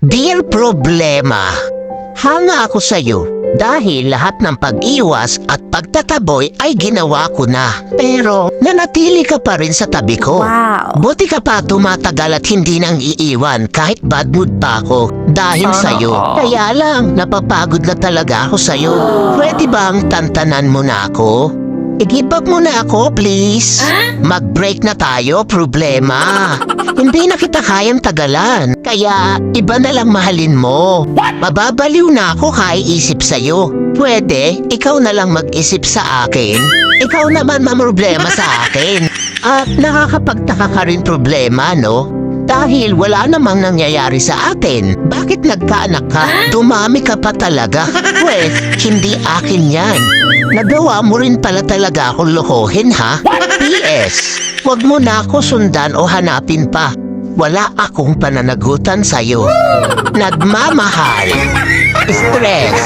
Dear Problema, hanga ako sa'yo dahil lahat ng pag-iwas at pagtataboy ay ginawa ko na. Pero nanatili ka pa rin sa tabi ko. Wow. Buti ka pa tumatagal at hindi nang iiwan kahit bad mood pa ako dahil sa'yo. Kaya lang, napapagod na talaga ako sa'yo. Pwede bang tantanan mo na ako? I-give up mo na ako, please. Mag-break na tayo, problema. Hindi na kita kayang tagalan. Kaya, iba na lang mahalin mo. Mababaliw na ako kaiisip sa'yo. Pwede, ikaw na lang mag-isip sa akin. Ikaw naman mamroblema sa akin. At nakakapagtaka ka rin problema, no? Dahil wala namang nangyayari sa atin. Bakit nagkaanak ka? Dumami ka pa talaga. Pwes, hindi akin yan. Nagawa mo rin pala talaga akong lokohin, ha? P.S. Huwag mo na ako sundan o hanapin pa. Wala akong pananagutan sa'yo. Nagmamahal. Stress.